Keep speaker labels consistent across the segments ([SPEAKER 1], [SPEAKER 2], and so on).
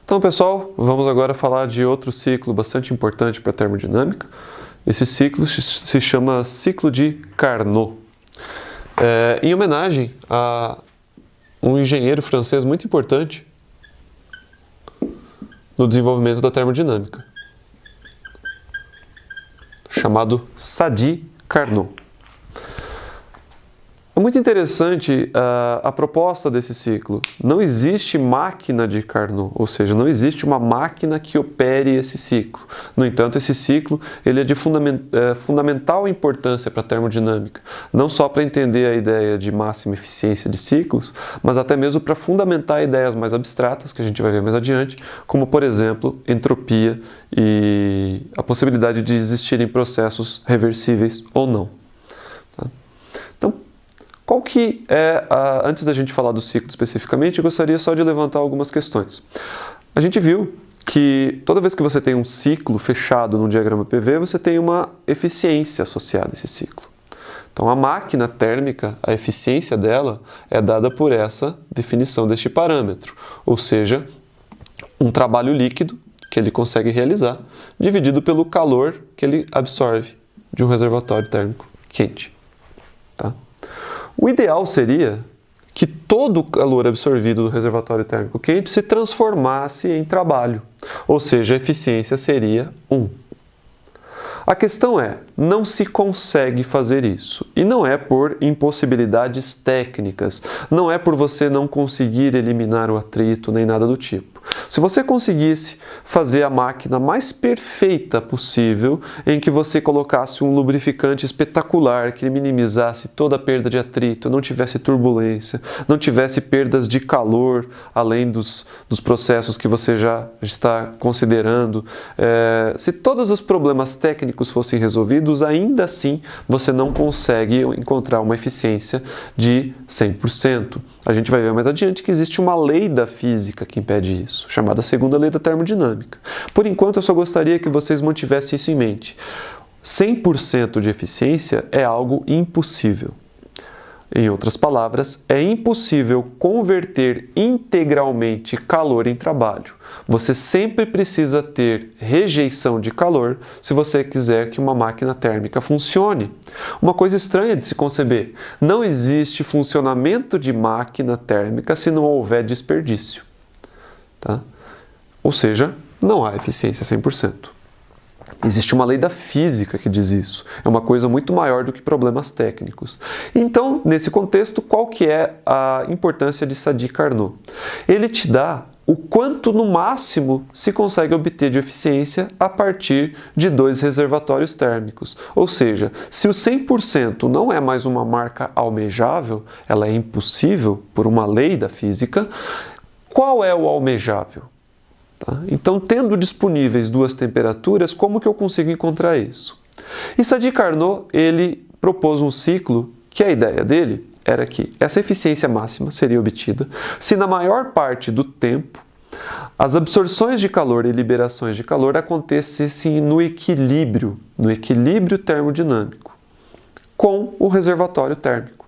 [SPEAKER 1] Então, pessoal, vamos agora falar de outro ciclo bastante importante para a termodinâmica. Esse ciclo se chama ciclo de Carnot. Em homenagem a um engenheiro francês muito importante no desenvolvimento da termodinâmica, chamado Sadi Carnot. É muito interessante a proposta desse ciclo. Não existe máquina de Carnot, ou seja, não existe uma máquina que opere esse ciclo. No entanto, esse ciclo ele é de fundamental importância para a termodinâmica, não só para entender a ideia de máxima eficiência de ciclos, mas até mesmo para fundamentar ideias mais abstratas, que a gente vai ver mais adiante, como, por exemplo, entropia e a possibilidade de existirem processos reversíveis ou não. Então, qual que é, antes da gente falar do ciclo especificamente, eu gostaria só de levantar algumas questões. A gente viu que toda vez que você tem um ciclo fechado num diagrama PV, você tem uma eficiência associada a esse ciclo. Então, a máquina térmica, a eficiência dela é dada por essa definição deste parâmetro, ou seja, um trabalho líquido que ele consegue realizar, dividido pelo calor que ele absorve de um reservatório térmico quente. Tá? O ideal seria que todo o calor absorvido do reservatório térmico quente se transformasse em trabalho, ou seja, a eficiência seria 1. A questão é, não se consegue fazer isso, e não é por impossibilidades técnicas, não é por você não conseguir eliminar o atrito, nem nada do tipo. Se você conseguisse fazer a máquina mais perfeita possível, em que você colocasse um lubrificante espetacular que minimizasse toda a perda de atrito, não tivesse turbulência, não tivesse perdas de calor, além dos processos que você já está considerando, se todos os problemas técnicos fossem resolvidos, ainda assim você não consegue encontrar uma eficiência de 100%. A gente vai ver mais adiante que existe uma lei da física que impede isso, chamada segunda lei da termodinâmica. Por enquanto, eu só gostaria que vocês mantivessem isso em mente. 100% de eficiência é algo impossível. Em outras palavras, é impossível converter integralmente calor em trabalho. Você sempre precisa ter rejeição de calor se você quiser que uma máquina térmica funcione. Uma coisa estranha de se conceber: não existe funcionamento de máquina térmica se não houver desperdício. Tá? Ou seja, não há eficiência 100%. Existe uma lei da física que diz isso. É uma coisa muito maior do que problemas técnicos. Então, nesse contexto, qual que é a importância de Sadi Carnot? Ele te dá o quanto no máximo se consegue obter de eficiência a partir de 2 reservatórios térmicos. Ou seja, se o 100% não é mais uma marca almejável, ela é impossível por uma lei da física, qual é o almejável? Tá? Então, tendo disponíveis 2 temperaturas, como que eu consigo encontrar isso? E Sadi Carnot, ele propôs um ciclo que a ideia dele era que essa eficiência máxima seria obtida se na maior parte do tempo as absorções de calor e liberações de calor acontecessem no equilíbrio termodinâmico com o reservatório térmico.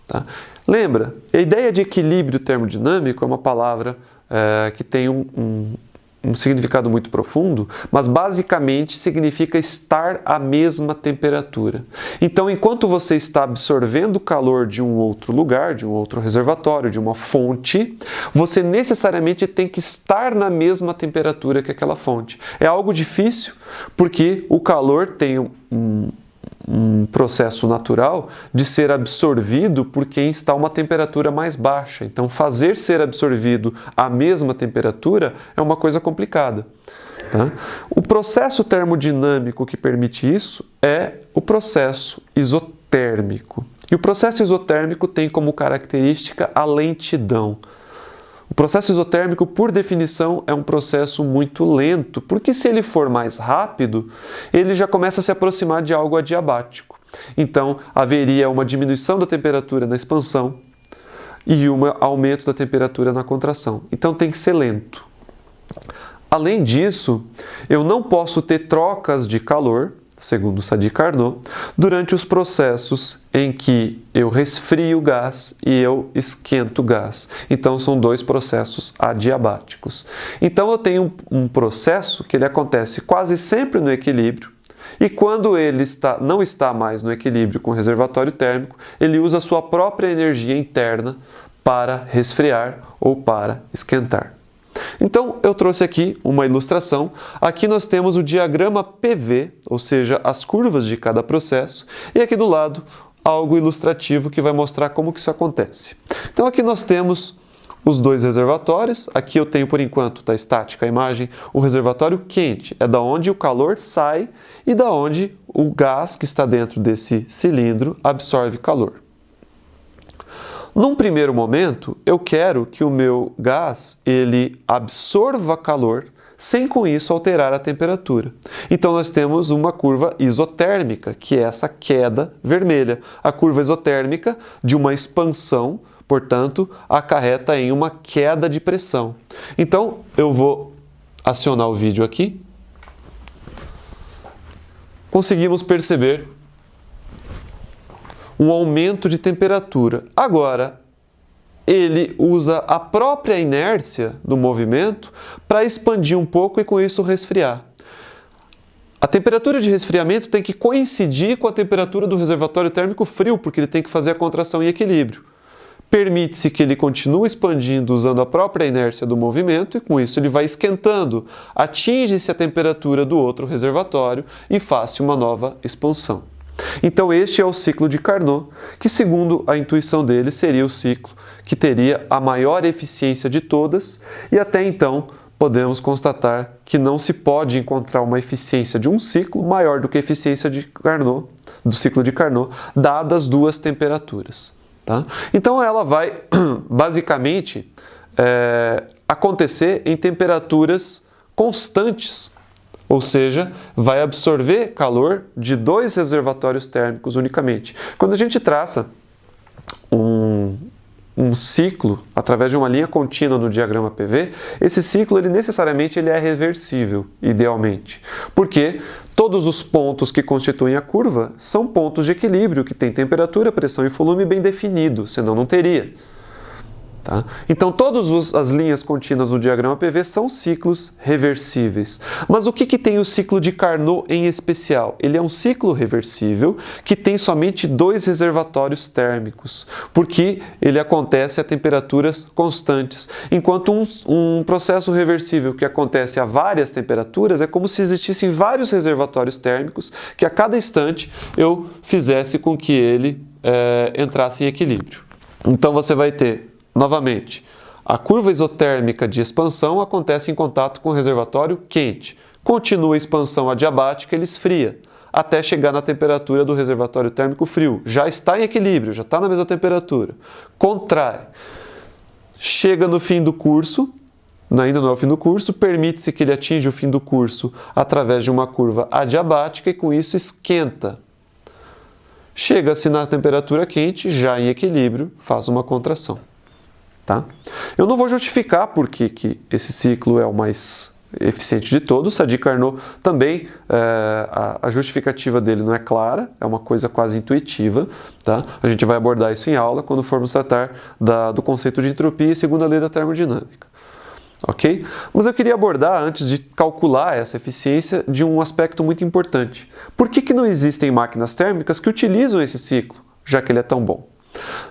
[SPEAKER 1] Tá? Lembra, a ideia de equilíbrio termodinâmico é uma palavra que tem um significado muito profundo, mas basicamente significa estar à mesma temperatura. Então, enquanto você está absorvendo calor de um outro lugar, de um outro reservatório, de uma fonte, você necessariamente tem que estar na mesma temperatura que aquela fonte. É algo difícil, porque o calor tem um processo natural de ser absorvido por quem está a uma temperatura mais baixa. Então, fazer ser absorvido à mesma temperatura é uma coisa complicada. Tá? O processo termodinâmico que permite isso é o processo isotérmico. E o processo isotérmico tem como característica a lentidão. O processo isotérmico, por definição, é um processo muito lento, porque se ele for mais rápido, ele já começa a se aproximar de algo adiabático. Então, haveria uma diminuição da temperatura na expansão e um aumento da temperatura na contração. Então, tem que ser lento. Além disso, eu não posso ter trocas de calor segundo Sadi Carnot, durante os processos em que eu resfrio o gás e eu esquento o gás. Então, são dois processos adiabáticos. Então, eu tenho um processo que ele acontece quase sempre no equilíbrio, e quando ele não está mais no equilíbrio com o reservatório térmico, ele usa a sua própria energia interna para resfriar ou para esquentar. Então, eu trouxe aqui uma ilustração. Aqui nós temos o diagrama PV, ou seja, as curvas de cada processo, e aqui do lado algo ilustrativo que vai mostrar como que isso acontece. Então, aqui nós temos os dois reservatórios. Aqui eu tenho, por enquanto, está estática a imagem, o reservatório quente, é da onde o calor sai e da onde o gás que está dentro desse cilindro absorve calor. Num primeiro momento, eu quero que o meu gás ele absorva calor sem com isso alterar a temperatura. Então nós temos uma curva isotérmica, que é essa queda vermelha. A curva isotérmica de uma expansão, portanto, acarreta em uma queda de pressão. Então eu vou acionar o vídeo aqui. Conseguimos perceber um aumento de temperatura. Agora, ele usa a própria inércia do movimento para expandir um pouco e com isso resfriar. A temperatura de resfriamento tem que coincidir com a temperatura do reservatório térmico frio, porque ele tem que fazer a contração em equilíbrio. Permite-se que ele continue expandindo usando a própria inércia do movimento e com isso ele vai esquentando. Atinge-se a temperatura do outro reservatório e faz-se uma nova expansão. Então este é o ciclo de Carnot, que segundo a intuição dele seria o ciclo que teria a maior eficiência de todas, e até então podemos constatar que não se pode encontrar uma eficiência de um ciclo maior do que a eficiência de Carnot, do ciclo de Carnot, dadas as duas temperaturas. Tá? Então ela vai basicamente acontecer em temperaturas constantes, ou seja, vai absorver calor de dois reservatórios térmicos unicamente. Quando a gente traça um ciclo através de uma linha contínua no diagrama PV, esse ciclo necessariamente é reversível, idealmente, porque todos os pontos que constituem a curva são pontos de equilíbrio que têm temperatura, pressão e volume bem definidos, senão não teria. Tá? Então, todas as linhas contínuas no diagrama PV são ciclos reversíveis. Mas o que tem o ciclo de Carnot em especial? Ele é um ciclo reversível que tem somente dois reservatórios térmicos, porque ele acontece a temperaturas constantes, enquanto um processo reversível que acontece a várias temperaturas é como se existissem vários reservatórios térmicos que a cada instante eu fizesse com que ele entrasse em equilíbrio. Então, você vai ter novamente, a curva isotérmica de expansão acontece em contato com o reservatório quente. Continua a expansão adiabática, ele esfria, até chegar na temperatura do reservatório térmico frio. Já está em equilíbrio, já está na mesma temperatura. Contrai. Chega no fim do curso, ainda não é o fim do curso, permite-se que ele atinja o fim do curso através de uma curva adiabática e com isso esquenta. Chega-se na temperatura quente, já em equilíbrio, faz uma contração. Tá? Eu não vou justificar por que esse ciclo é o mais eficiente de todos. Sadi Carnot também, a justificativa dele não é clara, é uma coisa quase intuitiva. Tá? A gente vai abordar isso em aula quando formos tratar do conceito de entropia e segunda lei da termodinâmica. Ok? Mas eu queria abordar, antes de calcular essa eficiência, de um aspecto muito importante. Por que não existem máquinas térmicas que utilizam esse ciclo, já que ele é tão bom?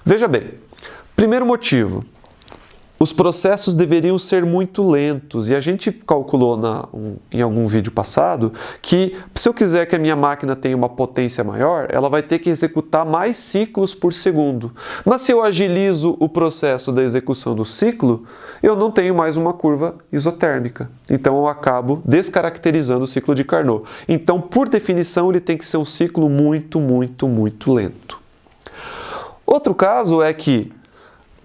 [SPEAKER 1] Veja bem, primeiro motivo, os processos deveriam ser muito lentos, e a gente calculou em algum vídeo passado que se eu quiser que a minha máquina tenha uma potência maior, ela vai ter que executar mais ciclos por segundo. Mas se eu agilizo o processo da execução do ciclo, eu não tenho mais uma curva isotérmica. Então eu acabo descaracterizando o ciclo de Carnot. Então, por definição, ele tem que ser um ciclo muito, muito, muito lento. Outro caso é que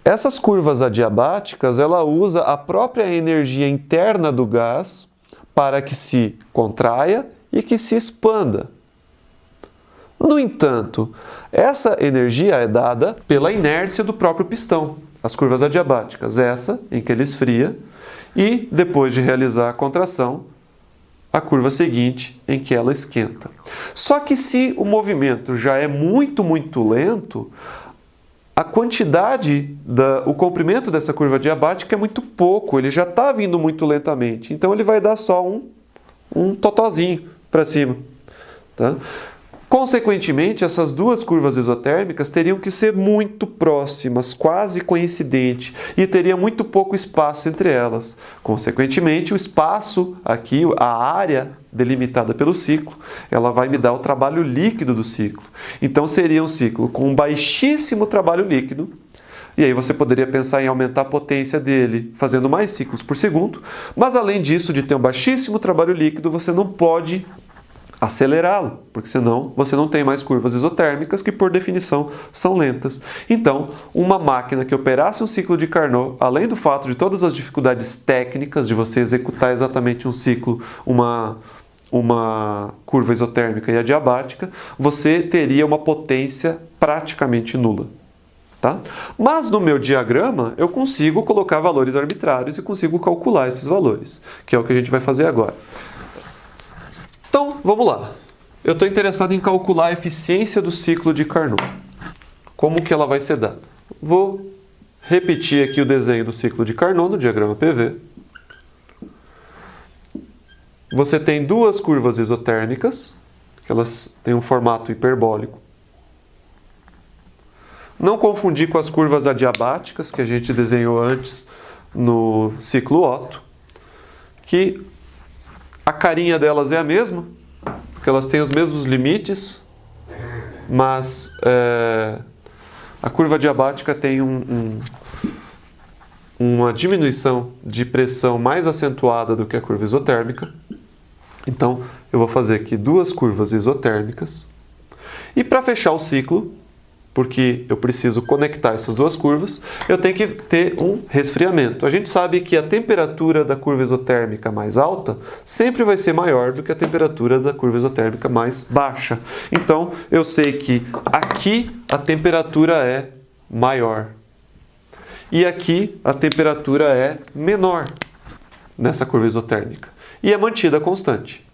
[SPEAKER 1] essas curvas adiabáticas, ela usa a própria energia interna do gás para que se contraia e que se expanda. No entanto, essa energia é dada pela inércia do próprio pistão, as curvas adiabáticas, essa em que ele esfria e depois de realizar a contração, a curva seguinte em que ela esquenta. Só que se o movimento já é muito, muito lento, a quantidade, o comprimento dessa curva adiabática é muito pouco, ele já está vindo muito lentamente. Então ele vai dar só um totozinho para cima. Tá? Consequentemente, essas duas curvas isotérmicas teriam que ser muito próximas, quase coincidentes, e teria muito pouco espaço entre elas. Consequentemente, o espaço aqui, a área delimitada pelo ciclo, ela vai me dar o trabalho líquido do ciclo. Então seria um ciclo com um baixíssimo trabalho líquido, e aí você poderia pensar em aumentar a potência dele fazendo mais ciclos por segundo, mas além disso, de ter um baixíssimo trabalho líquido, você não pode acelerá-lo, porque senão você não tem mais curvas isotérmicas que, por definição, são lentas. Então, uma máquina que operasse um ciclo de Carnot, além do fato de todas as dificuldades técnicas de você executar exatamente um ciclo, uma curva isotérmica e adiabática, você teria uma potência praticamente nula. Tá? Mas no meu diagrama eu consigo colocar valores arbitrários e consigo calcular esses valores, que é o que a gente vai fazer agora. Então, vamos lá. Eu estou interessado em calcular a eficiência do ciclo de Carnot. Como que ela vai ser dada? Vou repetir aqui o desenho do ciclo de Carnot no diagrama PV. Você tem duas curvas isotérmicas, que elas têm um formato hiperbólico. Não confundir com as curvas adiabáticas que a gente desenhou antes no ciclo Otto, que a carinha delas é a mesma, porque elas têm os mesmos limites, mas a curva adiabática tem uma diminuição de pressão mais acentuada do que a curva isotérmica. Então, eu vou fazer aqui duas curvas isotérmicas. E para fechar o ciclo, porque eu preciso conectar essas duas curvas, eu tenho que ter um resfriamento. A gente sabe que a temperatura da curva isotérmica mais alta sempre vai ser maior do que a temperatura da curva isotérmica mais baixa. Então, eu sei que aqui a temperatura é maior. E aqui a temperatura é menor nessa curva isotérmica. E é mantida constante.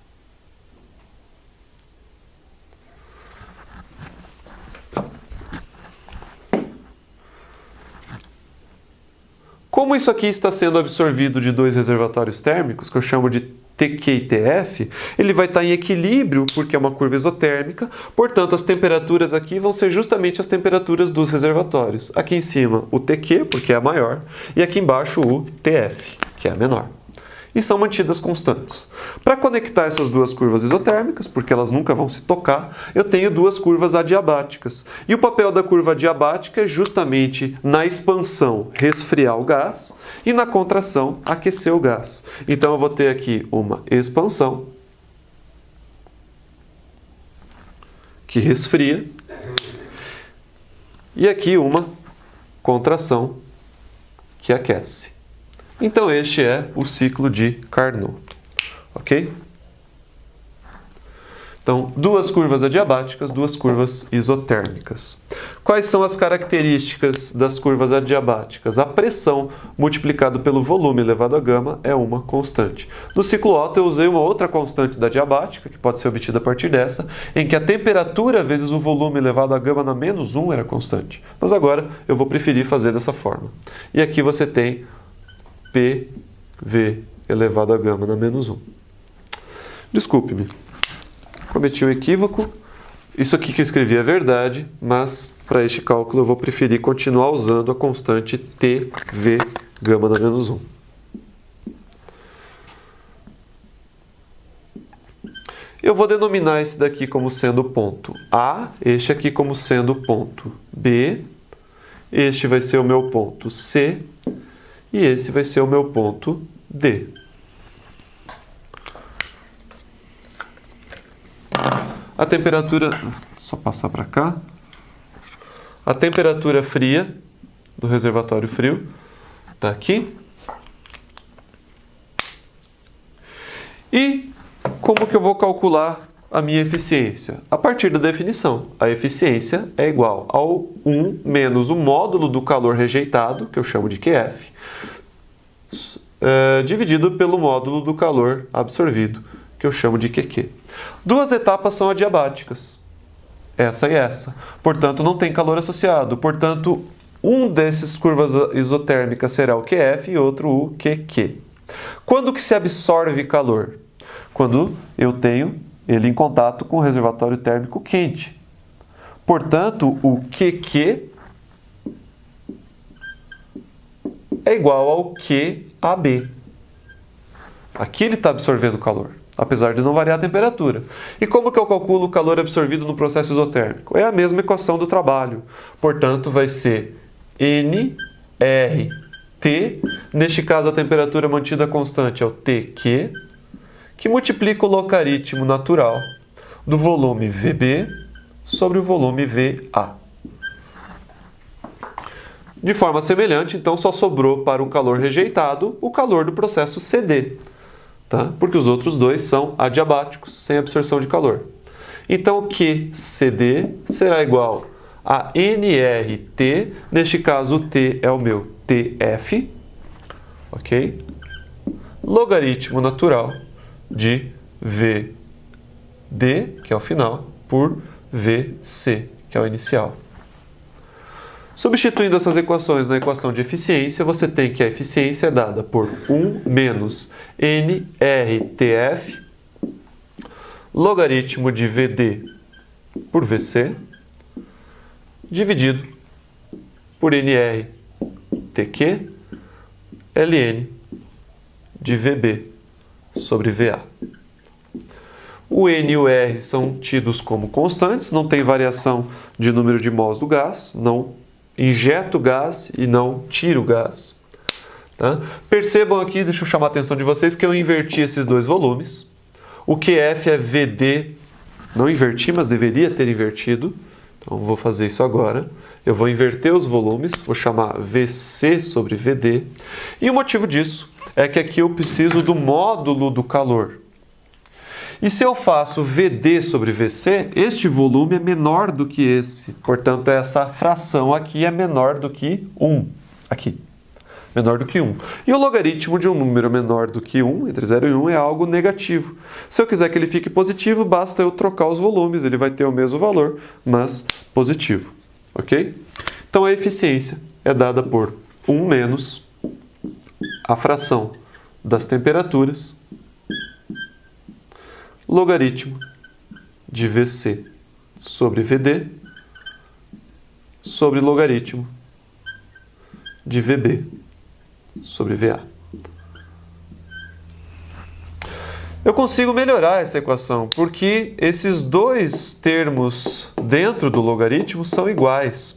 [SPEAKER 1] Como isso aqui está sendo absorvido de dois reservatórios térmicos, que eu chamo de TQ e TF, ele vai estar em equilíbrio porque é uma curva isotérmica, portanto as temperaturas aqui vão ser justamente as temperaturas dos reservatórios. Aqui em cima o TQ, porque é a maior, e aqui embaixo o TF, que é a menor. E são mantidas constantes. Para conectar essas duas curvas isotérmicas, porque elas nunca vão se tocar, eu tenho duas curvas adiabáticas. E o papel da curva adiabática é justamente na expansão resfriar o gás e na contração aquecer o gás. Então eu vou ter aqui uma expansão que resfria e aqui uma contração que aquece. Então este é o ciclo de Carnot, ok? Então, duas curvas adiabáticas, duas curvas isotérmicas. Quais são as características das curvas adiabáticas? A pressão multiplicado pelo volume elevado a gama é uma constante. No ciclo Otto eu usei uma outra constante da adiabática, que pode ser obtida a partir dessa, em que a temperatura vezes o volume elevado a gama na menos 1 era constante. Mas agora eu vou preferir fazer dessa forma. E aqui você tem PV elevado a gama na menos 1. Desculpe-me, cometi um equívoco. Isso aqui que eu escrevi é verdade, mas para este cálculo eu vou preferir continuar usando a constante TV gama na menos 1. Eu vou denominar esse daqui como sendo ponto A, este aqui como sendo ponto B, este vai ser o meu ponto C, e esse vai ser o meu ponto D. A temperatura, só passar para cá. A temperatura fria do reservatório frio está aqui. E como que eu vou calcular a minha eficiência? A partir da definição, a eficiência é igual ao 1 menos o módulo do calor rejeitado, que eu chamo de QF, dividido pelo módulo do calor absorvido, que eu chamo de QQ. Duas etapas são adiabáticas, essa e essa. Portanto, não tem calor associado. Portanto, um desses curvas isotérmicas será o QF e outro o QQ. Quando que se absorve calor? Quando eu tenho ele em contato com o reservatório térmico quente. Portanto, o QQ é igual ao QAB. Aqui ele está absorvendo calor, apesar de não variar a temperatura. E como que eu calculo o calor absorvido no processo isotérmico? É a mesma equação do trabalho. Portanto, vai ser nRT, neste caso a temperatura mantida constante é o TQ, que multiplica o logaritmo natural do volume VB sobre o volume VA. De forma semelhante, então, só sobrou para o calor rejeitado o calor do processo CD, tá? Porque os outros dois são adiabáticos, sem absorção de calor. Então, o QCD será igual a nRT, neste caso o T é o meu TF, ok? Logaritmo natural de VD, que é o final, por VC, que é o inicial. Substituindo essas equações na equação de eficiência, você tem que a eficiência é dada por 1 menos nRTF, logaritmo de VD por VC, dividido por nRTQ, ln de VB sobre VA. O N e o R são tidos como constantes, não tem variação de número de mols do gás, não injeto gás e não tiro gás. Tá? Percebam aqui, deixa eu chamar a atenção de vocês, que eu inverti esses dois volumes. O QF é VD, não inverti, mas deveria ter invertido. Então, vou fazer isso agora. Eu vou inverter os volumes, vou chamar VC sobre VD. E o motivo disso é que aqui eu preciso do módulo do calor. E se eu faço VD sobre VC, este volume é menor do que esse. Portanto, essa fração aqui é menor do que 1. Aqui. Menor do que 1. E o logaritmo de um número menor do que 1, entre 0 e 1, é algo negativo. Se eu quiser que ele fique positivo, basta eu trocar os volumes. Ele vai ter o mesmo valor, mas positivo. Ok? Então, a eficiência é dada por 1 menos a fração das temperaturas logaritmo de VC sobre VD sobre logaritmo de VB sobre VA. Eu consigo melhorar essa equação, porque esses dois termos dentro do logaritmo são iguais.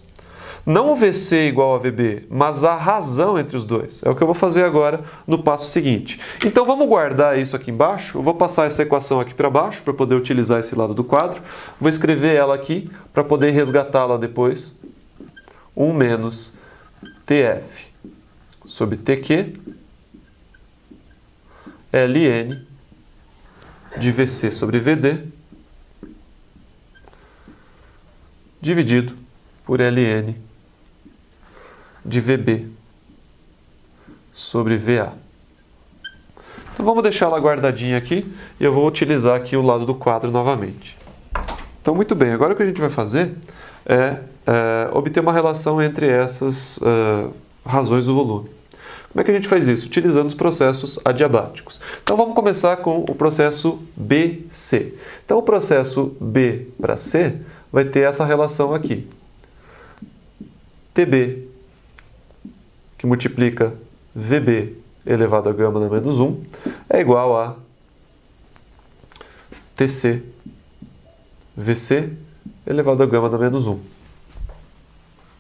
[SPEAKER 1] Não o VC igual a VB, mas a razão entre os dois. É o que eu vou fazer agora no passo seguinte. Então vamos guardar isso aqui embaixo. Eu vou passar essa equação aqui para baixo para poder utilizar esse lado do quadro. Vou escrever ela aqui para poder resgatá-la depois. 1 menos TF sobre TQ ln de VC sobre VD dividido por ln de VB sobre VA. Então vamos deixar ela guardadinha aqui e eu vou utilizar aqui o lado do quadro novamente. Então muito bem, agora o que a gente vai fazer é obter uma relação entre essas razões do volume. Como é que a gente faz isso? Utilizando os processos adiabáticos. Então vamos começar com o processo BC. Então o processo B para C vai ter essa relação aqui. TB, que multiplica VB elevado a gama na menos 1, é igual a TC VC elevado a gama na menos 1.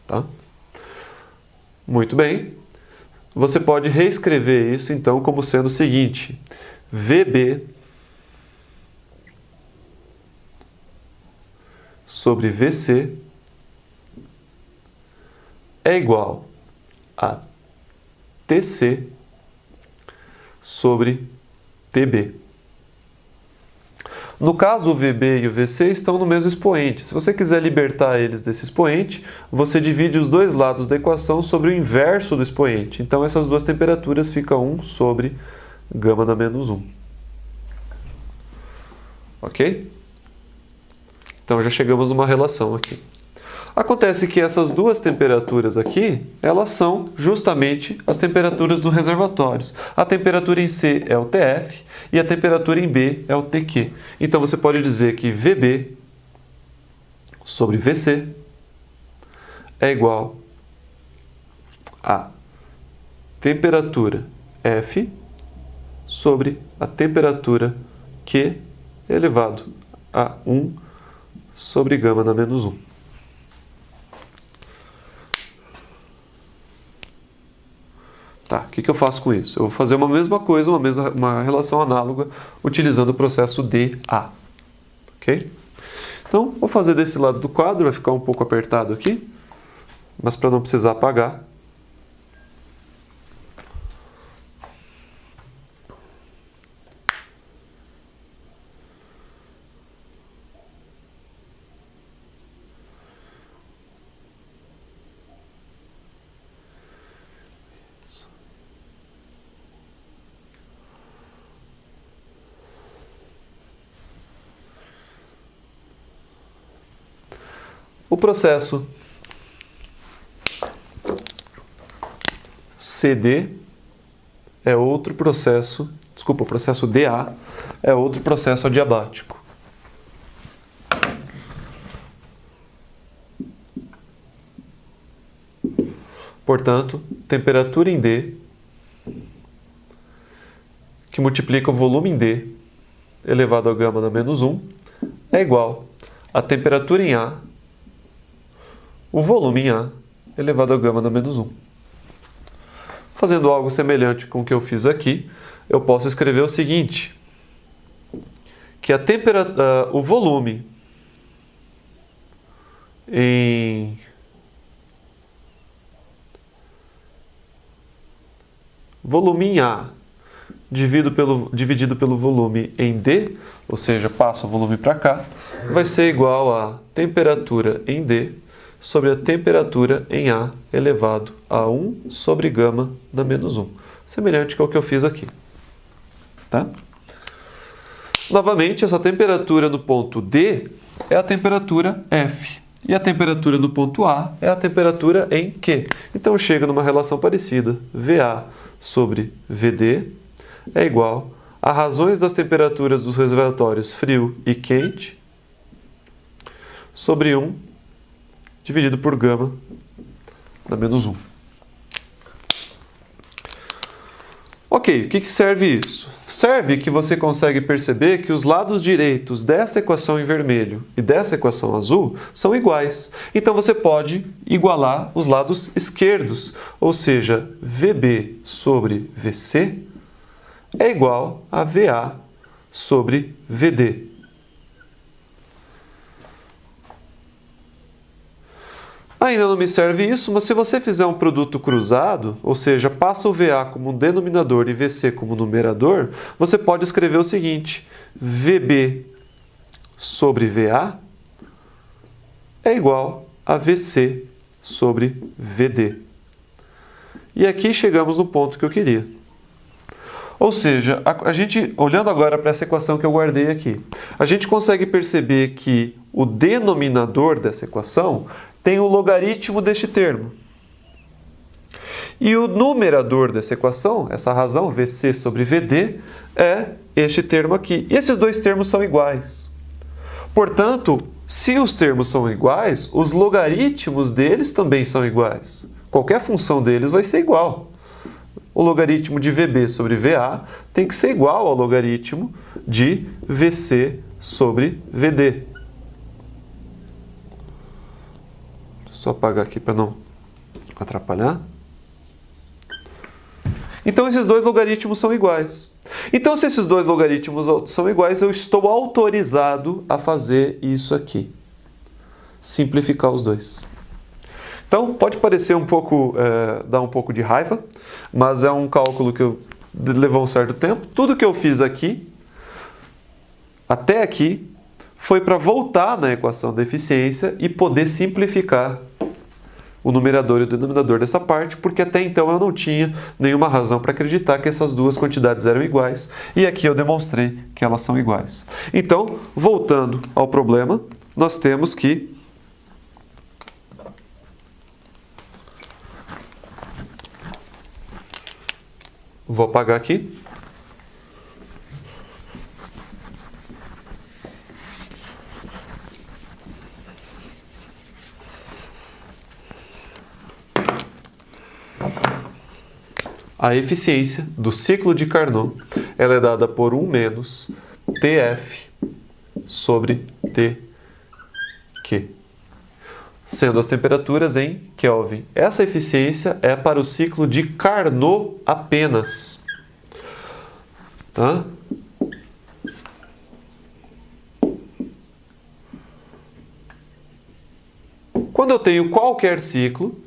[SPEAKER 1] Tá? Muito bem. Você pode reescrever isso, então, como sendo o seguinte. VB sobre VC é igual a TC sobre TB. No caso, o VB e o VC estão no mesmo expoente. Se você quiser libertar eles desse expoente, você divide os dois lados da equação sobre o inverso do expoente. Então, essas duas temperaturas ficam 1 sobre gama na menos 1. ok? Então já chegamos numa relação aqui. Acontece que essas duas temperaturas aqui, elas são justamente as temperaturas dos reservatórios. A temperatura em C é o TF e a temperatura em B é o TQ. Então você pode dizer que VB sobre VC é igual a temperatura F sobre a temperatura Q elevado a 1 sobre gama na menos 1. Tá, o que eu faço com isso? Eu vou fazer uma mesma coisa, uma relação análoga, utilizando o processo dA. Ok? Então, vou fazer desse lado do quadro, vai ficar um pouco apertado aqui, mas para não precisar apagar. O processo CD é outro processo, desculpa, o processo DA é outro processo adiabático. Portanto, temperatura em D, que multiplica o volume em D elevado a gama na menos 1, é igual a temperatura em A, o volume em A elevado a gama na menos 1. Fazendo algo semelhante com o que eu fiz aqui, eu posso escrever o seguinte, que o volume em A dividido pelo volume em D, ou seja, passo o volume para cá, vai ser igual a temperatura em D sobre a temperatura em A elevado a 1 sobre gama na menos 1. Semelhante ao que eu fiz aqui. Tá? Novamente, essa temperatura no ponto D é a temperatura F. E a temperatura no ponto A é a temperatura em Q. Então, chega numa relação parecida. VA sobre VD é igual a razões das temperaturas dos reservatórios frio e quente sobre 1 dividido por gama na menos 1. Ok, o que serve isso? Serve que você consegue perceber que os lados direitos dessa equação em vermelho e dessa equação azul são iguais. Então você pode igualar os lados esquerdos, ou seja, VB sobre VC é igual a VA sobre VD. Ainda não me serve isso, mas se você fizer um produto cruzado, ou seja, passa o VA como um denominador e VC como numerador, você pode escrever o seguinte, VB sobre VA é igual a VC sobre VD. E aqui chegamos no ponto que eu queria. Ou seja, a gente, olhando agora para essa equação que eu guardei aqui, a gente consegue perceber que o denominador dessa equação tem o logaritmo deste termo. E o numerador dessa equação, essa razão, VC sobre VD, é este termo aqui. E esses dois termos são iguais. Portanto, se os termos são iguais, os logaritmos deles também são iguais. Qualquer função deles vai ser igual. O logaritmo de VB sobre VA tem que ser igual ao logaritmo de VC sobre VD. Só apagar aqui para não atrapalhar. Então, esses dois logaritmos são iguais. Então, se esses dois logaritmos são iguais, eu estou autorizado a fazer isso aqui. Simplificar os dois. Então, pode parecer um pouco, dar um pouco de raiva, mas é um cálculo que levou um certo tempo. Tudo que eu fiz aqui, até aqui, foi para voltar na equação da eficiência e poder simplificar o numerador e o denominador dessa parte, porque até então eu não tinha nenhuma razão para acreditar que essas duas quantidades eram iguais, e aqui eu demonstrei que elas são iguais. Então, voltando ao problema, nós temos que vou apagar aqui. A eficiência do ciclo de Carnot ela é dada por 1 menos TF sobre TQ, sendo as temperaturas em Kelvin. Essa eficiência é para o ciclo de Carnot apenas. Tá? Quando eu tenho qualquer ciclo,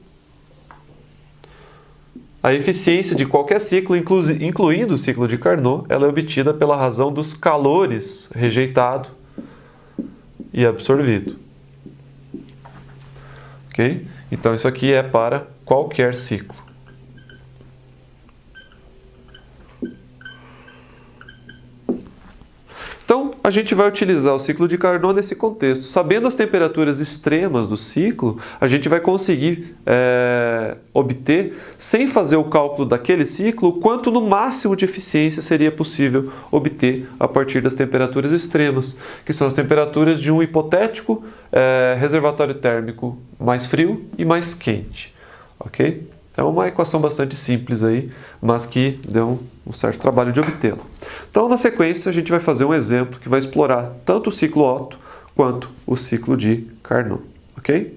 [SPEAKER 1] a eficiência de qualquer ciclo, incluindo o ciclo de Carnot, ela é obtida pela razão dos calores rejeitado e absorvido. Ok? Então, isso aqui é para qualquer ciclo. Então, a gente vai utilizar o ciclo de Carnot nesse contexto. Sabendo as temperaturas extremas do ciclo, a gente vai conseguir obter, sem fazer o cálculo daquele ciclo, o quanto no máximo de eficiência seria possível obter a partir das temperaturas extremas, que são as temperaturas de um hipotético reservatório térmico mais frio e mais quente. Ok? É uma equação bastante simples aí, mas que deu um certo trabalho de obtê-la. Então, na sequência, a gente vai fazer um exemplo que vai explorar tanto o ciclo Otto quanto o ciclo de Carnot. Ok?